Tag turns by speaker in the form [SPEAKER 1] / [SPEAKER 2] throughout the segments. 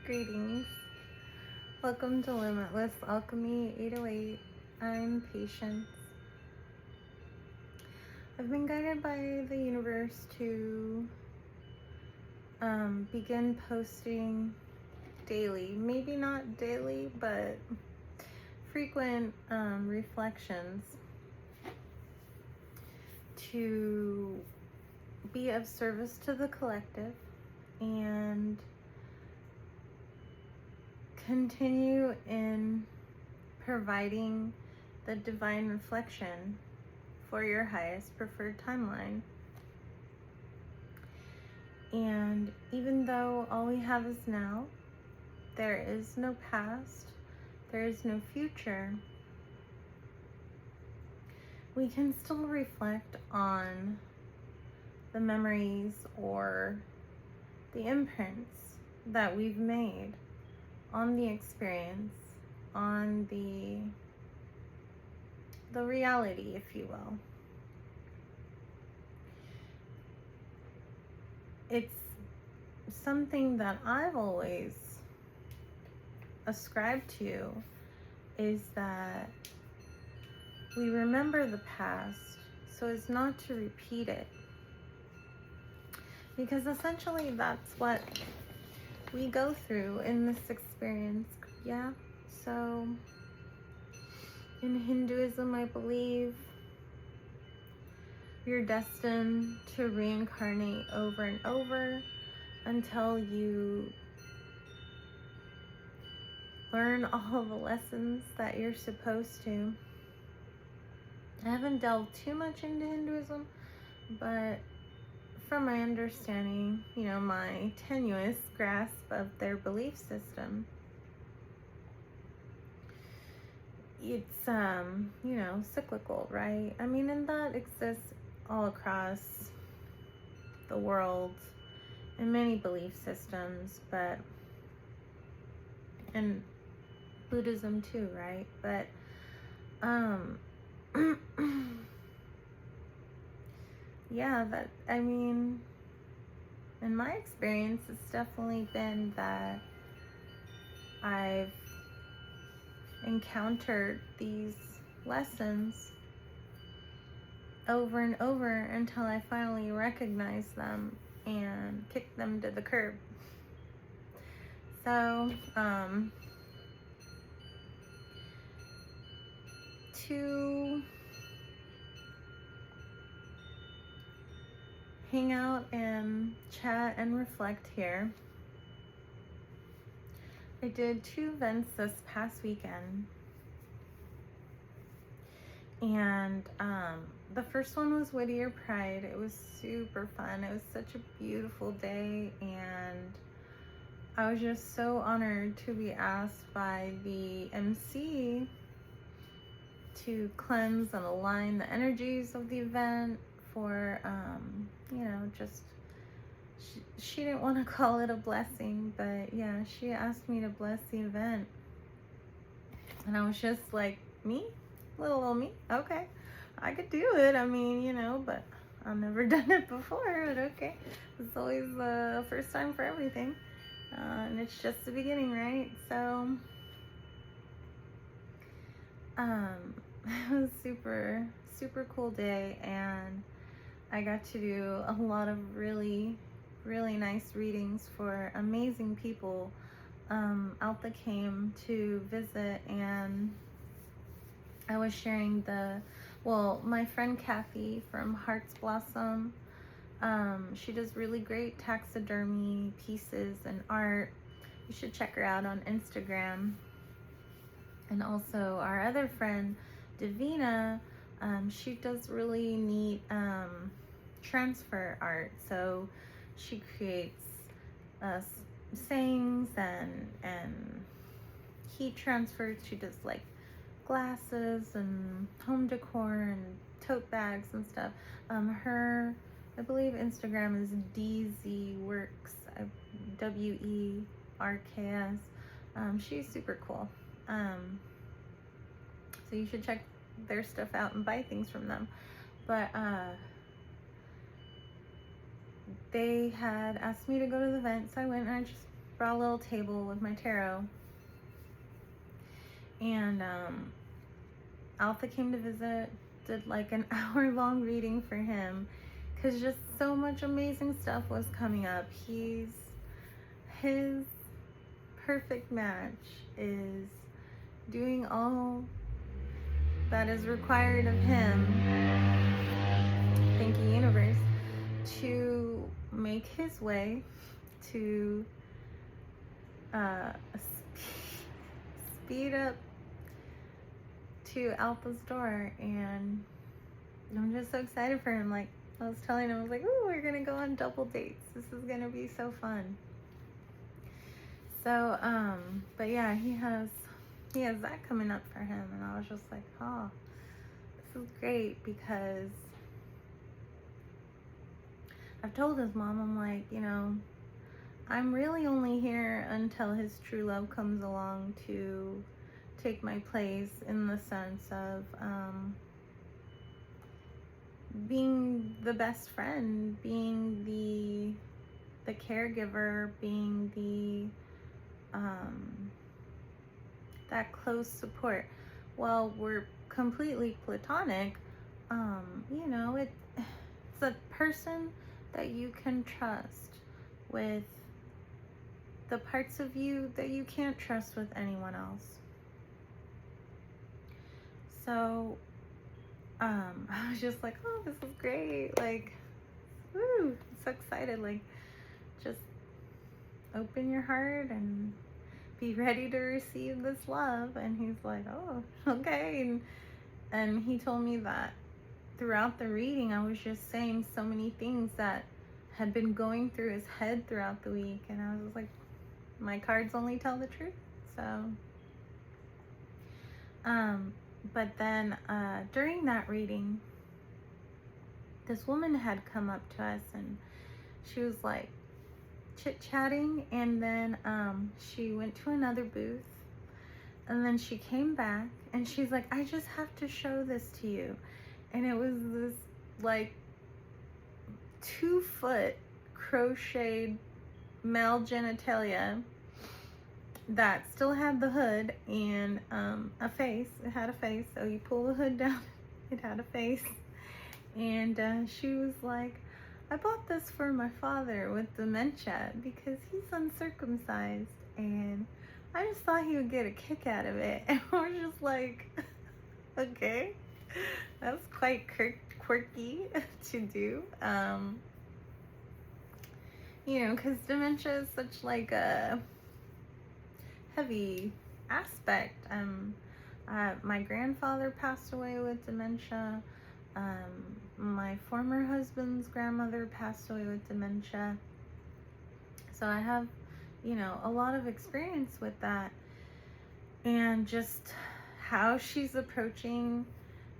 [SPEAKER 1] Greetings. Welcome to Limitless Alchemy 808. I'm Patience. I've been guided by the universe to begin posting daily. Maybe not daily, but frequent reflections to be of service to the collective and continue in providing the divine reflection for your highest preferred timeline. And even though all we have is now, there is no past, there is no future, we can still reflect on the memories or the imprints that we've made on the experience, on the reality, if you will. It's something that I've always ascribed to, is that we remember the past so as not to repeat it. Because essentially that's what we go through in this experience. Yeah, so in Hinduism, I believe you're destined to reincarnate over and over until you learn all the lessons that you're supposed to. I haven't delved too much into Hinduism, but from my understanding, my tenuous grasp of their belief system, it's, cyclical, right? I mean, and that exists all across the world in many belief systems, but, and Buddhism too, right? But, yeah, in my experience, it's definitely been that I've encountered these lessons over and over until I finally recognize them and kick them to the curb. So, to hang out and chat and reflect here, I did 2 events this past weekend, and the first one was Whittier Pride. It was super fun. It was such a beautiful day, and I was just so honored to be asked by the MC to cleanse and align the energies of the event for, just, she didn't want to call it a blessing, but yeah, she asked me to bless the event. And I was just like, me? Little old me? Okay, I could do it. But I've never done it before, but okay. It's always the first time for everything. And it's just the beginning, right? So, it was super, super cool day, and I got to do a lot of really, really nice readings for amazing people out that came to visit. And I was sharing my friend Kathy from Hearts Blossom, she does really great taxidermy pieces and art. You should check her out on Instagram. And also our other friend Davina, she does really neat transfer art. So she creates sayings and heat transfers. She does like glasses and home decor and tote bags and stuff. Her, I believe Instagram is DZWorks, WERKS. She's super cool. So you should check their stuff out and buy things from them. But they had asked me to go to the event, so I went and I just brought a little table with my tarot. And Alpha came to visit, did like an hour-long reading for him, because just so much amazing stuff was coming up. His perfect match is doing all that is required of him, thank you universe, to make his way to speed up to Alpha's door. And I'm just so excited for him. Like I was telling him, I was like, oh, we're gonna go on double dates, this is gonna be so fun. So but yeah, he has that coming up for him. And I was just like, oh, this is great, because I've told his mom, I'm like, you know, I'm really only here until his true love comes along to take my place, in the sense of being the best friend, being the caregiver, being the that close support. Well, we're completely platonic. You know, it's a person that you can trust with the parts of you that you can't trust with anyone else. So I was just like, oh, this is great. Like, woo, I'm so excited. Like, just open your heart and be ready to receive this love. And he's like, oh, okay. And he told me that throughout the reading, I was just saying so many things that had been going through his head throughout the week. And I was like, my cards only tell the truth. So, but then during that reading, this woman had come up to us, and she was like chit-chatting, and then she went to another booth, and then she came back, and she's like, I just have to show this to you. And it was this like 2-foot crocheted male genitalia that still had the hood and a face. It had a face, so you pull the hood down, it had a face. And she was like, I bought this for my father with dementia because he's uncircumcised, and I just thought he would get a kick out of it. And we're just like, okay, that's quite quirky to do. You know, because dementia is such like a heavy aspect. My grandfather passed away with dementia. My former husband's grandmother passed away with dementia. So I have, you know, a lot of experience with that. And just how she's approaching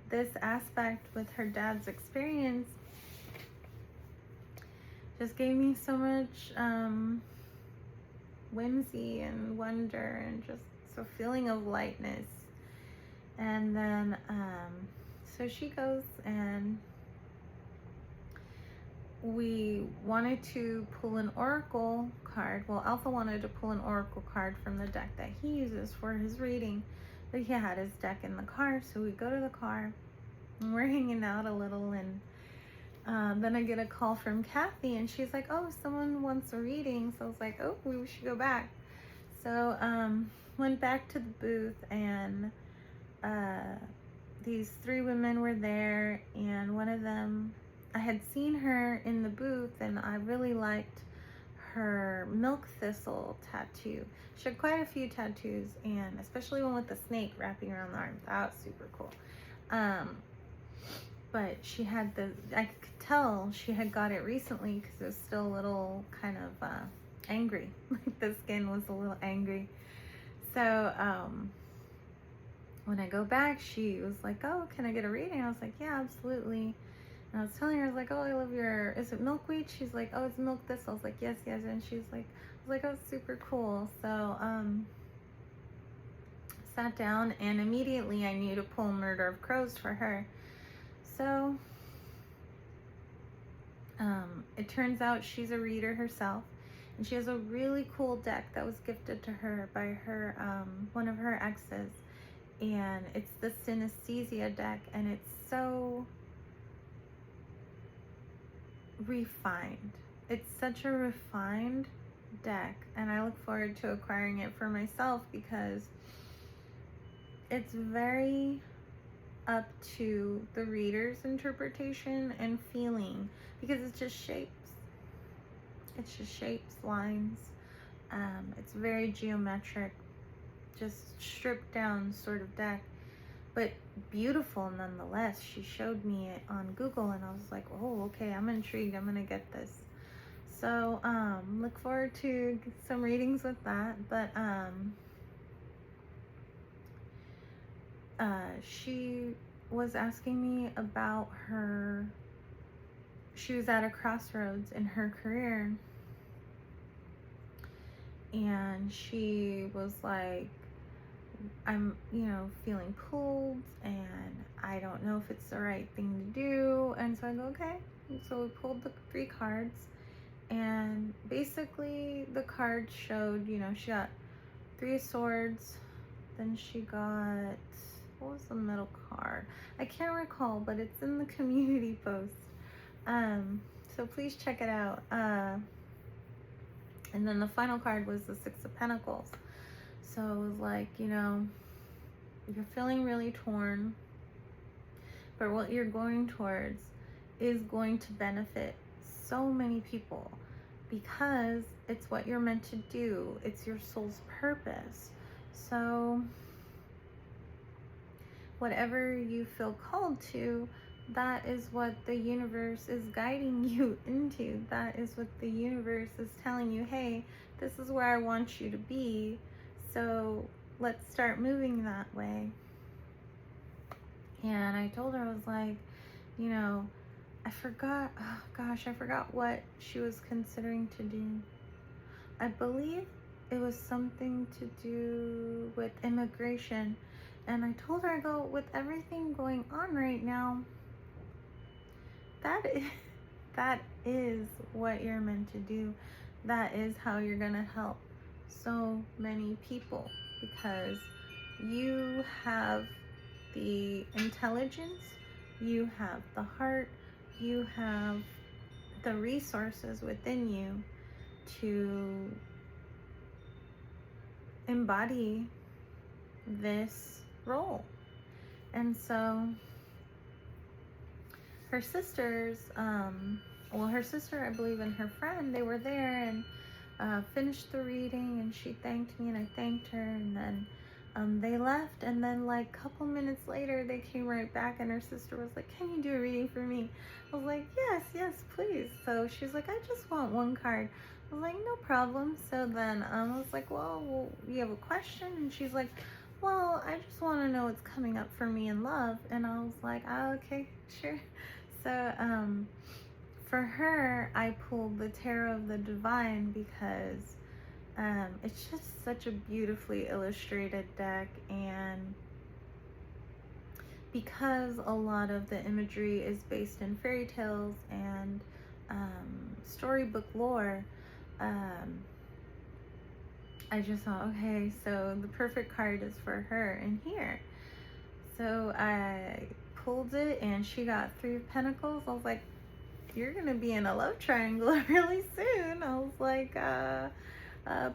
[SPEAKER 1] this aspect with her dad's experience just gave me so much whimsy and wonder, and just a feeling of lightness. And then so she goes, and we wanted to pull an oracle card. Well, Alpha wanted to pull an oracle card from the deck that he uses for his reading, but he had his deck in the car. So we go to the car, and we're hanging out a little, and then I get a call from Kathy, and she's like, oh, someone wants a reading. So I was like, oh, we should go back. So went back to the booth, and these 3 women were there, and one of them, I had seen her in the booth, and I really liked her milk thistle tattoo. She had quite a few tattoos, and especially one with the snake wrapping around the arm. That was super cool. But she had I could tell she had got it recently because it was still a little kind of angry. Like the skin was a little angry. So when I go back, she was like, oh, can I get a reading? I was like, yeah, absolutely. And I was telling her, I was like, oh, I love is it milkweed? She's like, oh, it's milk thistle. I was like, yes. And she's like, I was like, oh, super cool. So sat down, and immediately I knew to pull Murder of Crows for her. So it turns out she's a reader herself, And she has a really cool deck that was gifted to her by her one of her exes, and it's the synesthesia deck, and it's so refined. It's such a refined deck, and I look forward to acquiring it for myself because it's very up to the reader's interpretation and feeling, because it's just shapes. It's just shapes, lines. It's very geometric, just stripped down sort of deck, but beautiful nonetheless. She showed me it on Google, and I was like, oh, okay, I'm intrigued. I'm gonna get this. So look forward to some readings with that. But she was asking me about her. She was at a crossroads in her career, and she was like, I'm, feeling pulled, and I don't know if it's the right thing to do. And so I go, okay. So we pulled the 3 cards, and basically the cards showed, she got 3 of Swords, then she got, what was the middle card? I can't recall, but it's in the community post. So please check it out. And then the final card was the 6 of Pentacles. So it was like, you're feeling really torn, but what you're going towards is going to benefit so many people because it's what you're meant to do. It's your soul's purpose. So whatever you feel called to, that is what the universe is guiding you into. That is what the universe is telling you, hey, this is where I want you to be. So let's start moving that way. And I told her, I was like, I forgot what she was considering to do. I believe it was something to do with immigration. And I told her, I go, with everything going on right now, that is what you're meant to do. That is how you're going to help so many people, because you have the intelligence, you have the heart, you have the resources within you to embody this role. And so her sisters, her sister, I believe, and her friend, they were there and finished the reading, and she thanked me and I thanked her, and then they left, and then like a couple minutes later they came right back, and her sister was like, can you do a reading for me? I was like, yes, please. So she was like, I just want 1 card. I was like, no problem. So then I was like, well, you have a question? And she's like, well, I just want to know what's coming up for me in love. And I was like, oh, okay, sure. So for her, I pulled the Tarot of the Divine because it's just such a beautifully illustrated deck, and because a lot of the imagery is based in fairy tales and storybook lore, I just thought, okay, so the perfect card is for her in here. So I pulled it, and she got 3 of Pentacles. I was like, you're gonna be in a love triangle really soon. I was like,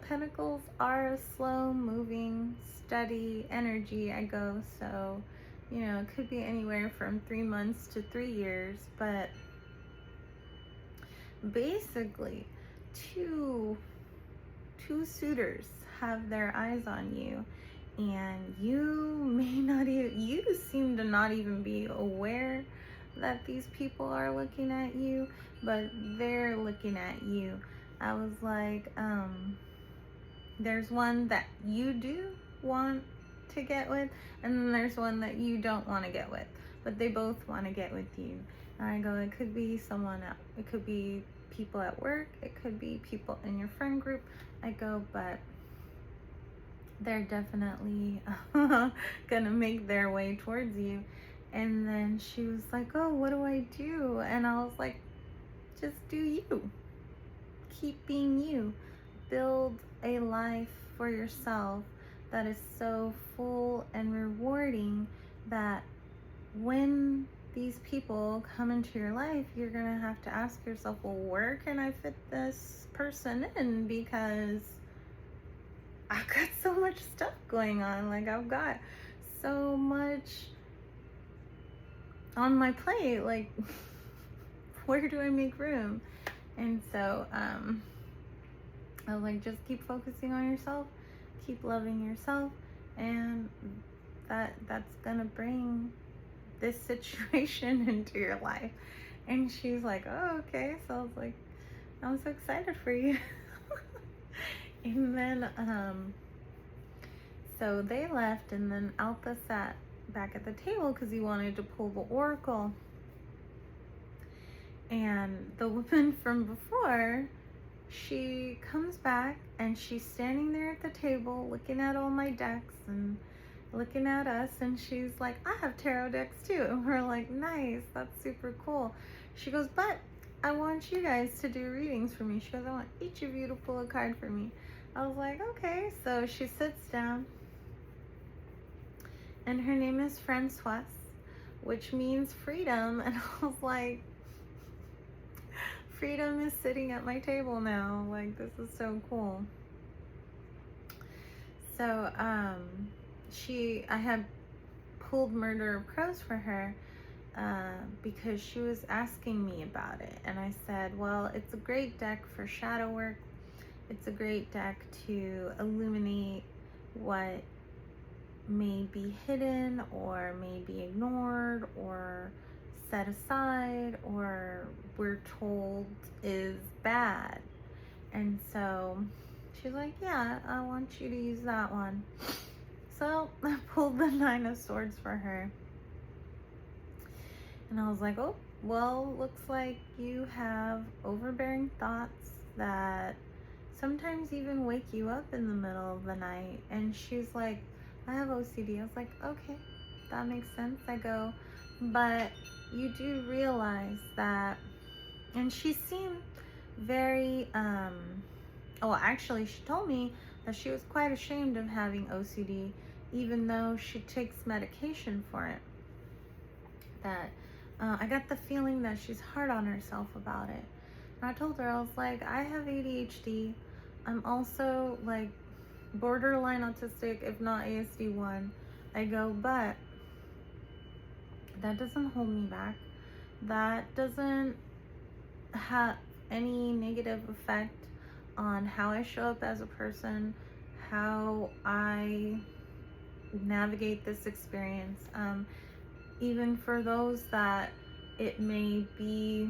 [SPEAKER 1] Pentacles are a slow moving, steady energy, I go. So, it could be anywhere from 3 months to 3 years, but basically two suitors have their eyes on you, and you seem to not even be aware that these people are looking at you, but they're looking at you. I was like, there's one that you do want to get with, and then there's one that you don't want to get with, but they both want to get with you. And I go, it could be someone else, it could be people at work, it could be people in your friend group. I go, but they're definitely gonna make their way towards you. And then she was like, oh, what do I do? And I was like, just do you. keep being you. Build a life for yourself that is so full and rewarding that when these people come into your life, you're gonna have to ask yourself, well, where can I fit this person in? Because I've got so much stuff going on. Like, I've got so much on my plate. Like, where do I make room? And so I was like, just keep focusing on yourself, keep loving yourself, and that's gonna bring this situation into your life. And she's like, oh, okay. So I was like, I'm so excited for you. And then so they left, and then Alpha sat back at the table because he wanted to pull the oracle. And the woman from before, she comes back and she's standing there at the table looking at all my decks and looking at us, and she's like, I have tarot decks too. And we're like, nice, that's super cool. She goes, but I want you guys to do readings for me. She goes, I want each of you to pull a card for me. I was like, okay. So she sits down, and her name is Francoise, which means freedom. And I was like, freedom is sitting at my table now. Like, this is so cool. So I had pulled Murder of Crows for her because she was asking me about it, and I said, well, it's a great deck for shadow work. It's a great deck to illuminate what may be hidden or may be ignored or set aside or we're told is bad. And so she's like, yeah, I want you to use that one. So I pulled the Nine of Swords for her. And I was like, oh, well, looks like you have overbearing thoughts that sometimes even wake you up in the middle of the night. And she's like, I have OCD. I was like, okay, that makes sense. I go, but you do realize that, and she seemed very, actually she told me that she was quite ashamed of having OCD, even though she takes medication for it. That I got the feeling that she's hard on herself about it. And I told her, I was like, I have ADHD. I'm also like borderline autistic, if not ASD1. I go, but that doesn't hold me back. That doesn't have any negative effect on how I show up as a person, how I navigate this experience. Even for those that it may be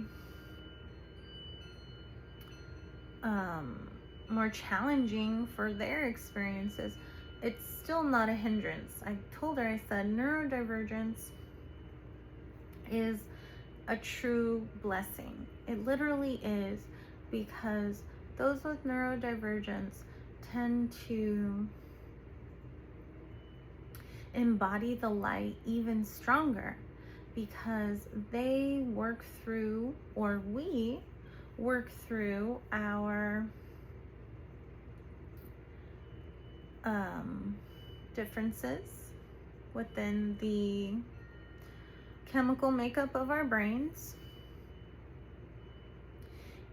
[SPEAKER 1] more challenging for their experiences, it's still not a hindrance. I told her, I said, neurodivergence is a true blessing. It literally is, because those with neurodivergence tend to embody the light even stronger, because they work through, or we work through, our differences within the chemical makeup of our brains.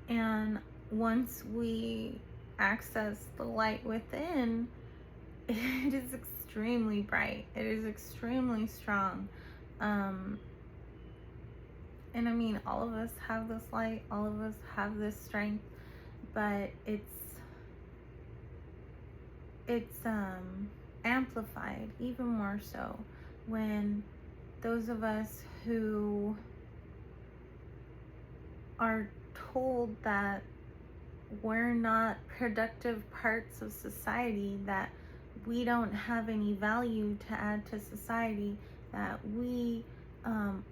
[SPEAKER 1] And once we access the light within, it is extremely bright. It is extremely strong. And I mean, all of us have this light, all of us have this strength, but it's amplified even more so when those of us who are told that we're not productive parts of society, that we don't have any value to add to society, that we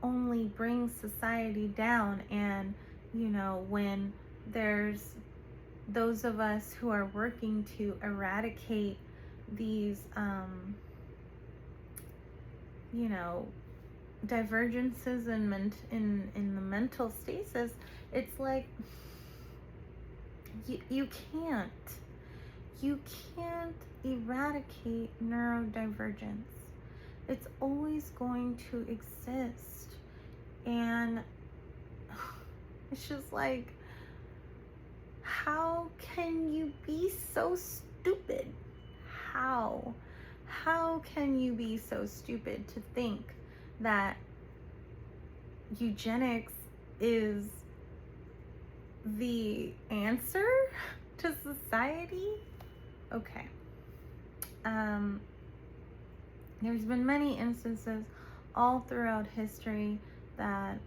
[SPEAKER 1] only bring society down. And you know, when there's those of us who are working to eradicate these you know, divergences in the mental stasis, it's like You can't. You can't eradicate neurodivergence. It's always going to exist. And it's just like, how can you be so stupid? How can you be so stupid to think that eugenics is the answer to society? Okay. There's been many instances all throughout history that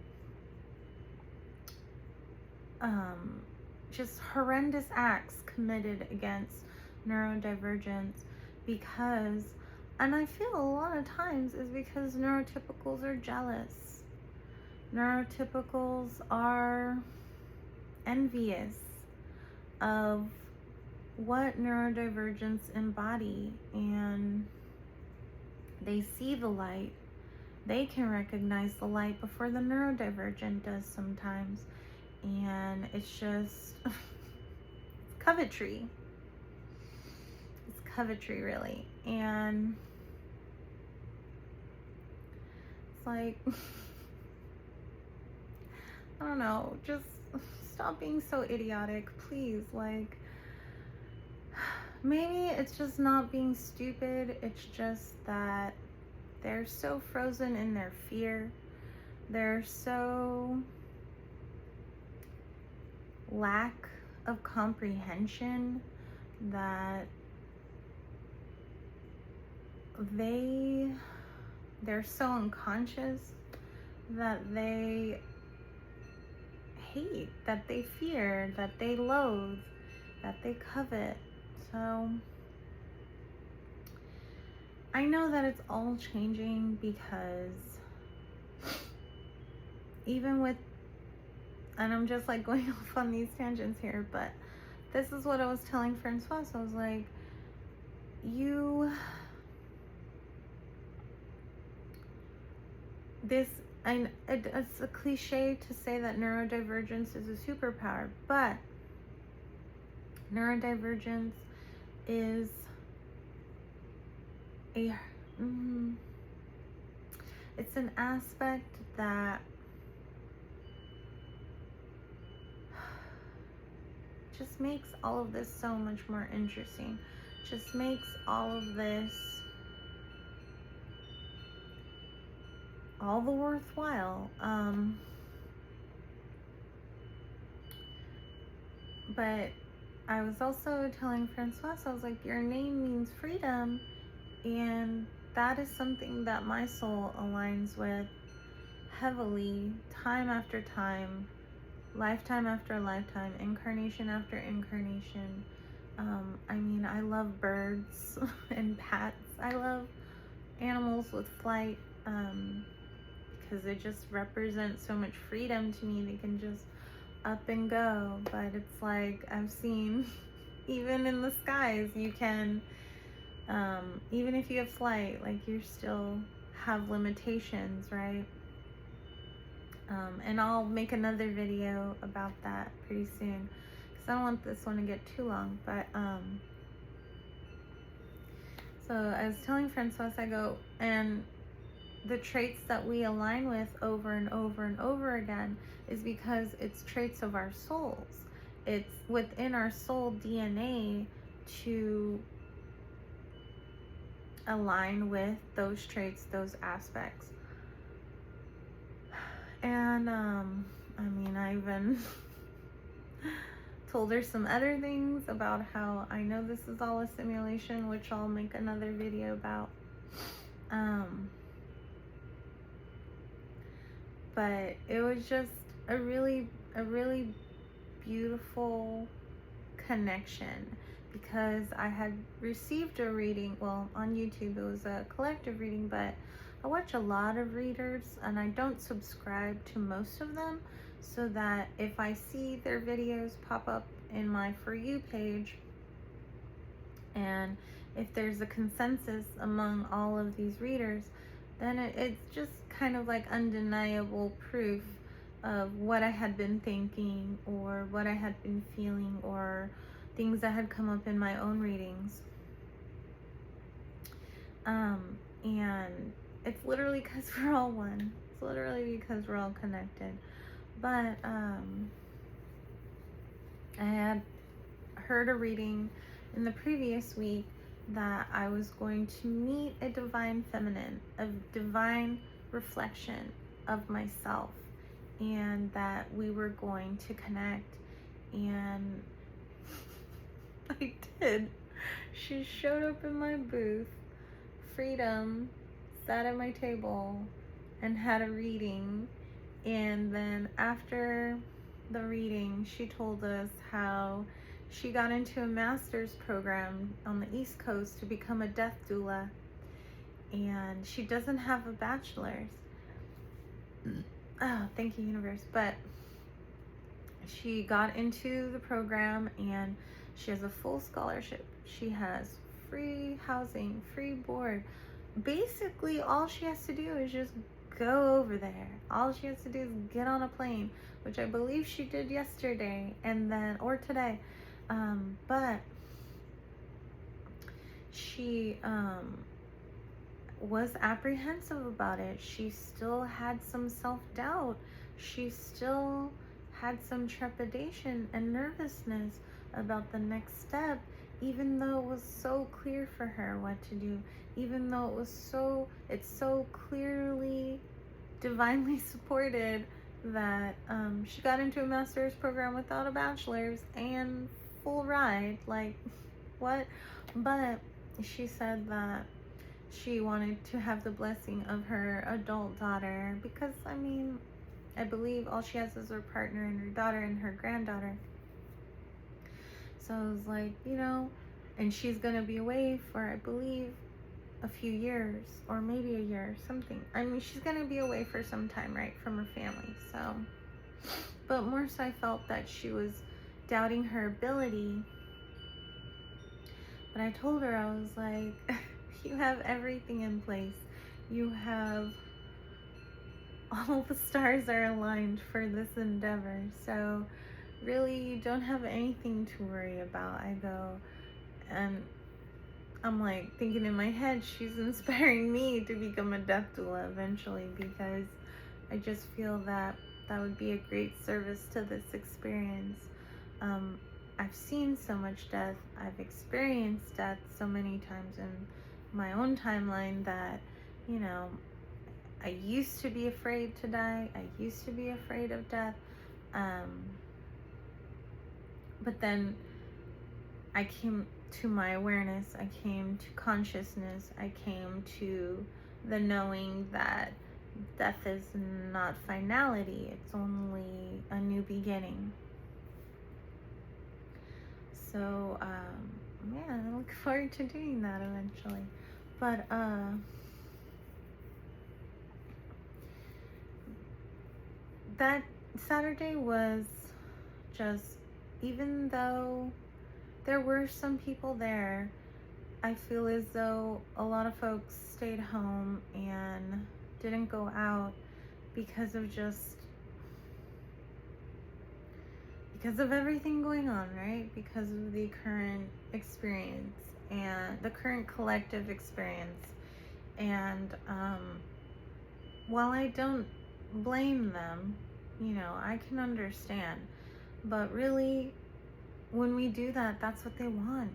[SPEAKER 1] just horrendous acts committed against neurodivergence because, and I feel a lot of times is because neurotypicals are jealous. Neurotypicals are envious of what neurodivergence embody, and they see the light. They can recognize the light before the neurodivergent does sometimes. And it's just covetry. It's covetry, really. And it's like, I don't know, just stop being so idiotic, please. Like, maybe it's just not being stupid. It's just that they're so frozen in their fear. They're so lack of comprehension that they're so unconscious that they hate, that they fear, that they loathe, that they covet. So I know that it's all changing because even with, and I'm just like going off on these tangents here, but this is what I was telling Francois. I was like, and it's a cliche to say that neurodivergence is a superpower, but neurodivergence is it's an aspect that just makes all of this so much more interesting. Just makes all of this all the worthwhile. But I was also telling Francois, I was like, your name means freedom, and that is something that my soul aligns with heavily, time after time, lifetime after lifetime, incarnation after incarnation. I mean, I love birds and bats. I love animals with flight because it just represents so much freedom to me. They can just up and go. But it's like, I've seen, even in the skies, you can, even if you have flight, like, you still have limitations, right? And I'll make another video about that pretty soon because I don't want this one to get too long. But so I was telling Francois, I go, and the traits that we align with over and over and over again is because it's traits of our souls. It's within our soul DNA to align with those traits, those aspects. And I mean, I even told her some other things about how I know this is all a simulation, which I'll make another video about. But it was just a really beautiful connection because I had received a reading, well, on YouTube. It was a collective reading, but I watch a lot of readers and I don't subscribe to most of them, so that if I see their videos pop up in my For You page, and if there's a consensus among all of these readers, then it's just kind of like undeniable proof of what I had been thinking or what I had been feeling or things that had come up in my own readings. And it's literally because we're all one. It's literally because we're all connected. But I had heard a reading in the previous week that I was going to meet a divine feminine, a divine reflection of myself, and that we were going to connect. And I did. She showed up in my booth. Freedom sat at my table and had a reading. And then after the reading, she told us how she got into a master's program on the East Coast to become a death doula. And she doesn't have a bachelor's. Oh, thank you, universe. But she got into the program and she has a full scholarship. She has free housing, free board. Basically, all she has to do is just go over there. All she has to do is get on a plane, which I believe she did yesterday or today. But she was apprehensive about it. She still had some self-doubt. She still had some trepidation and nervousness about the next step, even though it was so clear for her what to do, even though it's so clearly divinely supported that she got into a master's program without a bachelor's and full ride, like what? But she said that she wanted to have the blessing of her adult daughter, because I believe all she has is her partner and her daughter and her granddaughter. So I was like, and she's gonna be away for, I believe, a few years or maybe a year or something. She's gonna be away for some time, right, from her family. So, but more so I felt that she was doubting her ability. But I told her, I was like, you have everything in place. You have all the stars are aligned for this endeavor. So really, you don't have anything to worry about. I go, and I'm like thinking in my head, she's inspiring me to become a death doula eventually, because I just feel that that would be a great service to this experience. I've seen so much death. I've experienced death so many times in my own timeline that, I used to be afraid to die. I used to be afraid of death. But then I came to my awareness. I came to consciousness. I came to the knowing that death is not finality. It's only a new beginning. So, I look forward to doing that eventually. But, that Saturday was just, even though there were some people there, I feel as though a lot of folks stayed home and didn't go out because of everything going on, right? Because of the current experience and the current collective experience. And while I don't blame them, I can understand. But really, when we do that, that's what they want.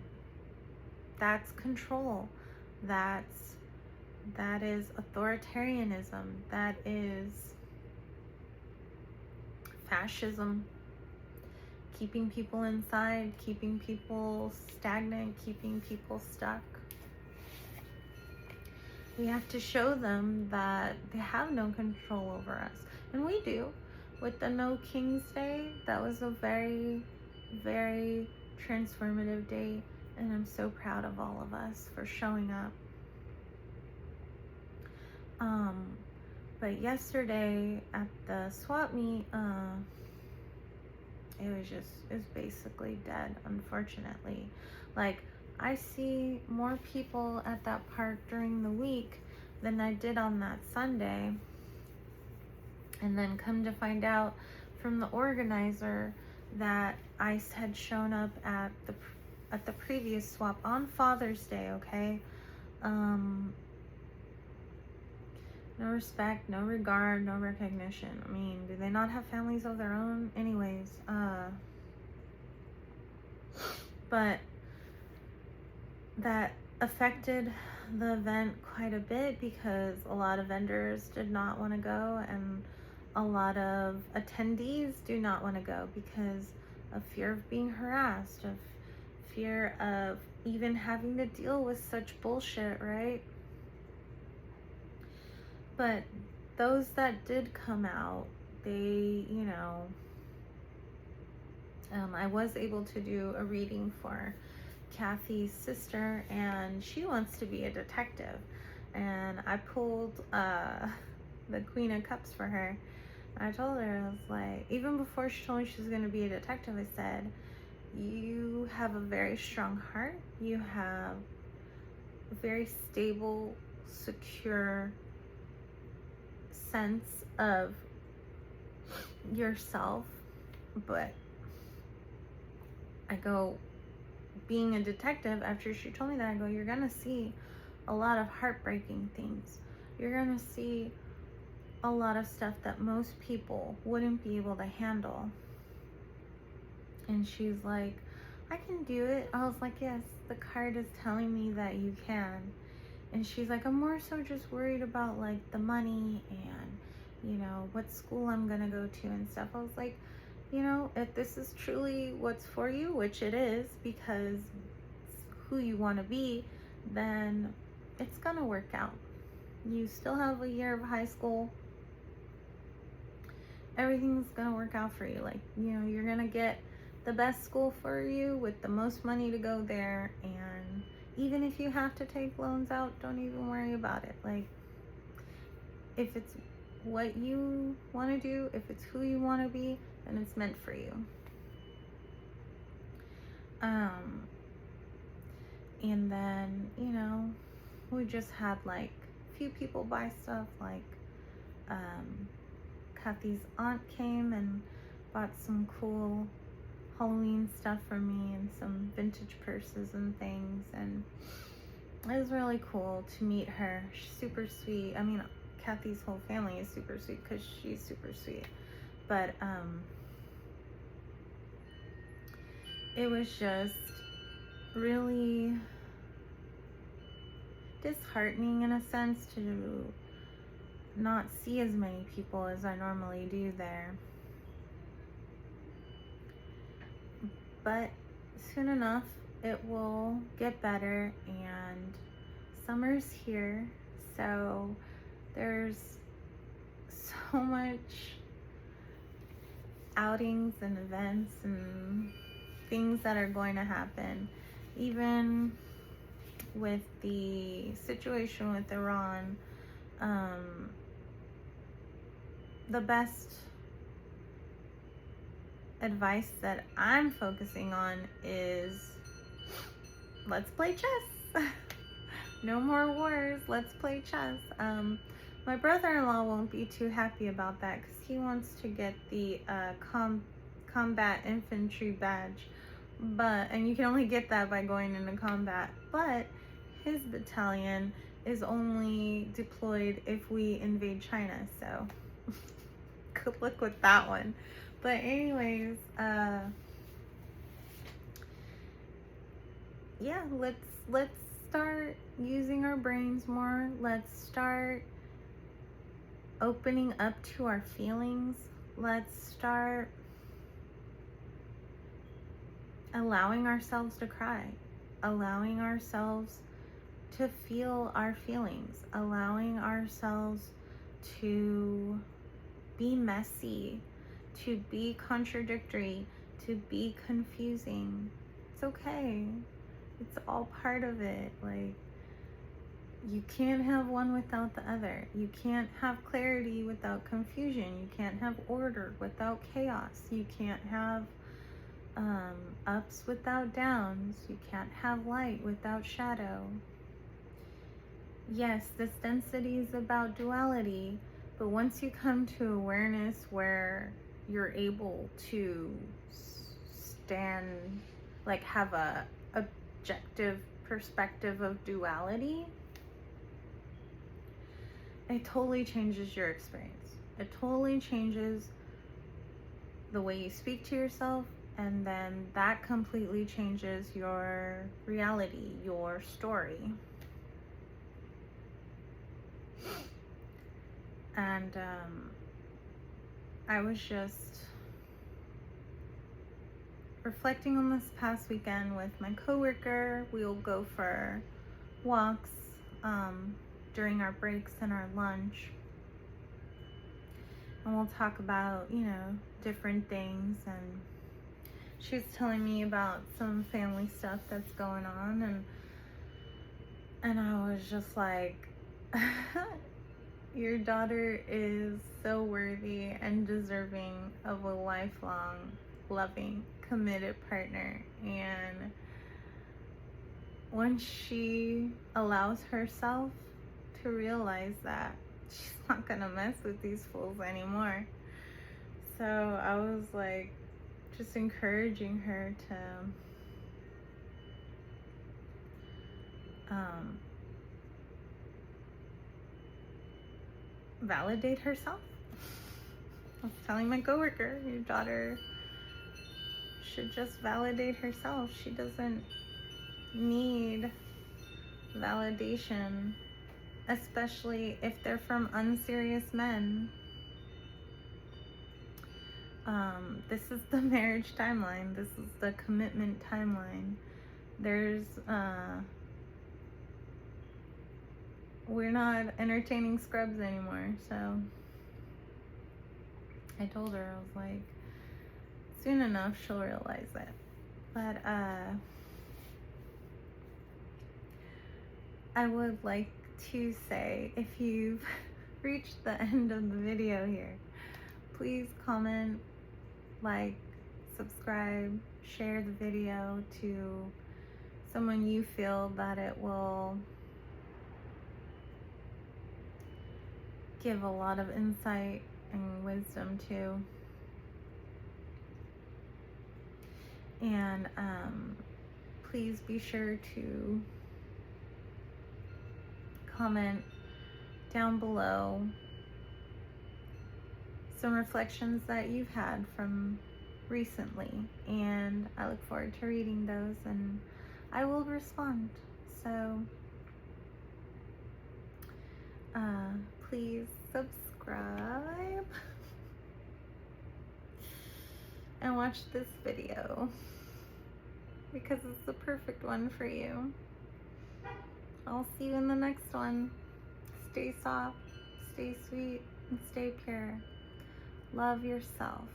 [SPEAKER 1] That's control. That is authoritarianism. That is fascism. Keeping people inside, keeping people stagnant, keeping people stuck. We have to show them that they have no control over us. And we do. With the No King's Day, that was a very, very transformative day. And I'm so proud of all of us for showing up. But yesterday at the swap meet, it was basically dead, unfortunately. Like, I see more people at that park during the week than I did on that Sunday. And then come to find out from the organizer that ICE had shown up at the previous swap on Father's Day, okay? No respect, no regard, no recognition. I mean, do they not have families of their own? Anyways, but that affected the event quite a bit because a lot of vendors did not want to go, and a lot of attendees do not want to go because of fear of being harassed, of fear of even having to deal with such bullshit, right? But those that did come out, they, I was able to do a reading for Kathy's sister, and she wants to be a detective. And I pulled the Queen of Cups for her. I told her, I was like, even before she told me she was going to be a detective, I said, you have a very strong heart. You have a very stable, secure sense of yourself. But I go, being a detective, after she told me that, I go, you're gonna see a lot of heartbreaking things. You're gonna see a lot of stuff that most people wouldn't be able to handle. And she's like, I can do it. I was like, yes, the card is telling me that you can. And she's like, I'm more so just worried about like the money and what school I'm gonna go to and stuff. I was like, if this is truly what's for you, which it is, because it's who you want to be, then it's gonna work out. You still have a year of high school. Everything's gonna work out for you. Like, you're gonna get the best school for you with the most money to go there. And even if you have to take loans out, don't even worry about it. Like, if it's what you want to do, if it's who you want to be, then it's meant for you. And then, we just had like a few people buy stuff. Like, Kathy's aunt came and bought some cool Halloween stuff for me and some vintage purses and things. And it was really cool to meet her. She's super sweet. I mean, Kathy's whole family is super sweet because she's super sweet. But it was just really disheartening in a sense to not see as many people as I normally do there. But soon enough, it will get better, and summer's here, so there's so much outings and events and things that are going to happen. Even with the situation with Iran, the best advice that I'm focusing on is, let's play chess. No more wars, let's play chess. My brother-in-law won't be too happy about that because he wants to get the combat infantry badge, and you can only get that by going into combat, but his battalion is only deployed if we invade China, so good luck with that one. But anyways, yeah, let's start using our brains more. Let's start opening up to our feelings. Let's start allowing ourselves to cry, allowing ourselves to feel our feelings, allowing ourselves to be messy, to be contradictory, to be confusing. It's okay. It's all part of it. Like, you can't have one without the other. You can't have clarity without confusion. You can't have order without chaos. You can't have ups without downs. You can't have light without shadow. Yes, this density is about duality, But once you come to awareness where you're able to stand, like have a objective perspective of duality, it totally changes your experience. It totally changes the way you speak to yourself, and then that completely changes your reality, your story. And I was just reflecting on this past weekend with my coworker. We'll go for walks during our breaks and our lunch, and we'll talk about, you know, different things. And she was telling me about some family stuff that's going on, and I was just like, your daughter is so worthy and deserving of a lifelong, loving, committed partner. And when she allows herself to realize that, she's not gonna mess with these fools anymore. So I was like, just encouraging her to validate herself. I was telling my coworker, your daughter should just validate herself. She doesn't need validation, especially if they're from unserious men. This is the marriage timeline. This is the commitment timeline. We're not entertaining scrubs anymore. So I told her, I was like, soon enough she'll realize it. But I would like to say, if you've reached the end of the video here, please comment, like, subscribe, share the video to someone you feel that it will give a lot of insight and wisdom to. And please be sure to comment down below some reflections that you've had from recently, and I look forward to reading those, and I will respond. So please subscribe and watch this video, because it's the perfect one for you. I'll see you in the next one. Stay soft, stay sweet, and stay pure. Love yourself.